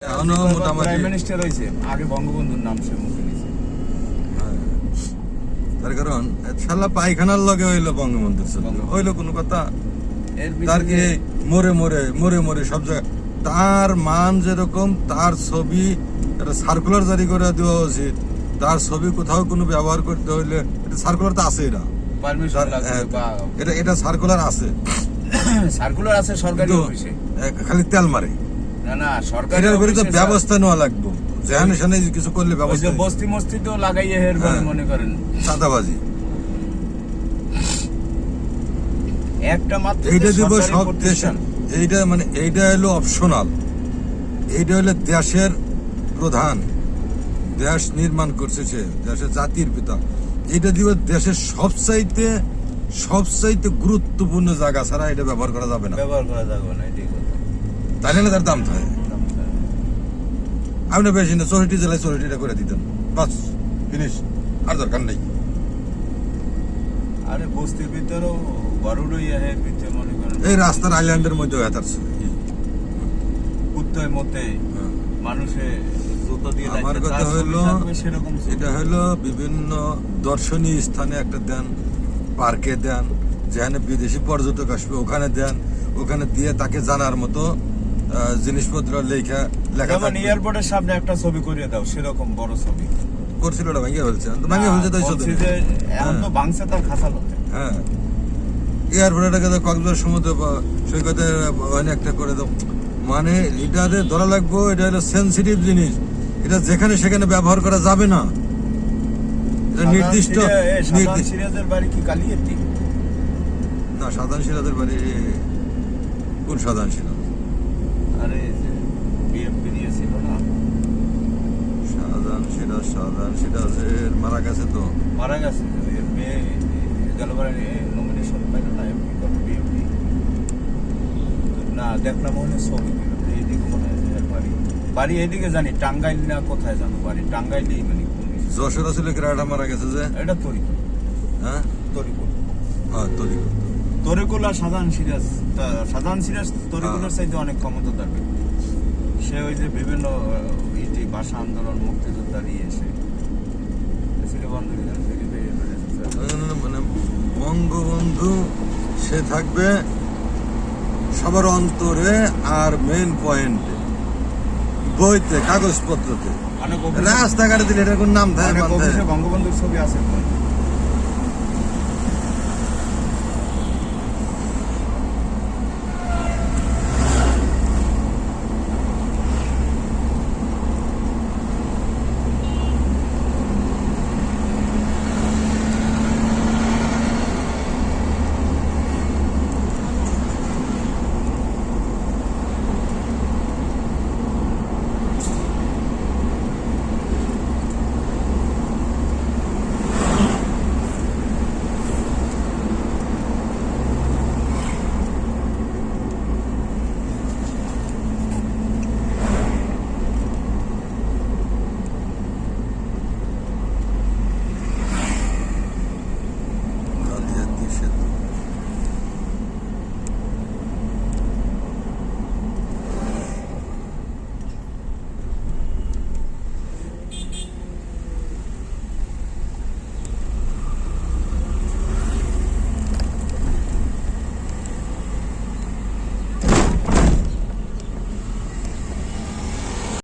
Prime minister হয়েছে আগে বঙ্গবন্ধুর নাম সে মুখে নিয়েছে। তার কারণ শালা পায়খানার লগে হইলো বঙ্গবন্ধুর ছবি হইলো কোনো কথা। তার কি মরে মরে মরে মরে সব জায়গায় তার মান যেরকম তার ছবি সার্কুলার জারি করে দেওয়া উচিত। তার ছবি কোথাও কোনো ব্যবহার করতে হইলে এটা সার্কুলার তো আছে, এটা সার্কুলার আছে, সার্কুলার আছে সরকারি অফিসে, খালি তেল মারে না সরকারি ব্যবস্থা নেওয়া লাগবে। যেখানে সেখানে কিছু করলে ব্যবস্থা, বস্তি মস্তি তো লাগাইয়ে হের মনে করেন চাঁদাবাজি একটা মাত্র এইটা দিব সব দেশে। এইটা মানে এইটা হলো অপশনাল, এইটা হলো দেশের প্রধান, দেশ নির্মাণ করছে সে, দেশের জাতির পিতা। এটা দিব দেশের সবচাইতে গুরুত্বপূর্ণ জায়গা ছাড়া এটা ব্যবহার করা যাবে না, তাই না? তার দাম থাকে আপনি বেশি না 64 জেলায় 64টা করে দিতেন, বাস জিনিস আর দরকার নেই। আরে বস্তির ভিতরেও বড়ই ভিতরে মনে করেন এই রাস্তার আইল্যান্ডের মধ্যে কুত্তায় মতে মানুষে আমার কথা হলো এটা হলো বিভিন্ন দর্শনীয় স্থানে একটা দেন, পার্কে দেন, যেখানে বিদেশি পর্যটক আসবে ওখানে দেন, ওখানে দিয়ে তাকে জানার মতো জিনিসপত্র লেখা এয়ারপোর্টের সামনে একটা ছবি করিয়ে দাও, সেরকম বড় ছবি করছিল, ওটা ভেঙে ফেলছে, ভেঙে ফেলছে তাই শুধু এখন তো ভাঙছে তার খাসাল হতে। হ্যাঁ, এয়ারপোর্টটাকে কক্সবাজার সমুদ্র সৈকতে একটা করে দাও, মানে এটাতে ধরা লাগবো। এটা হলো সেন্সিটিভ জিনিস, এটা যেখানে সেখানে ব্যবহার করা যাবে না। এটা নির্দিষ্ট সিরাজের বাড়ি কি কালিয়াতি না, সাধারণ সিরাজের বাড়ি কোন সাধারণ সিরাজ? আরে বিএমপি দিয়েছিল না সাধারণ সিরাজের মারা গেছে, তো মারা গেছে মেয়ে গেলবারে নমিনেশন পাইল না এমপি করবে বিএমপি না, দেখলাম মনে ছবি এইদিকে মনে হয় বাড়ি এইদিকে জানি টাঙ্গাইল না কোথায় জানো বাড়ি, টাঙ্গাইলেই মানে যশোর ছিল কিরাটা মারা গেছে যে এটা তরিকুল, হ্যাঁ তরিকুল, হ্যাঁ তরিকুল আর সাধারণ সিরাজ তরিকুলের চাইতে অনেক ক্ষমতাদার ব্যক্তি সে। ওই যে বিভিন্ন ভাষা আন্দোলন মুক্তিযোদ্ধা নিয়ে এসে মানে বঙ্গবন্ধু সে থাকবে সবার অন্তরে আর মেইন পয়েন্টে, বইতে কাগজপত্রতে, রাস্তাঘাটে দিলে এটা কোন নাম থাকে, বঙ্গবন্ধুর ছবি আছে।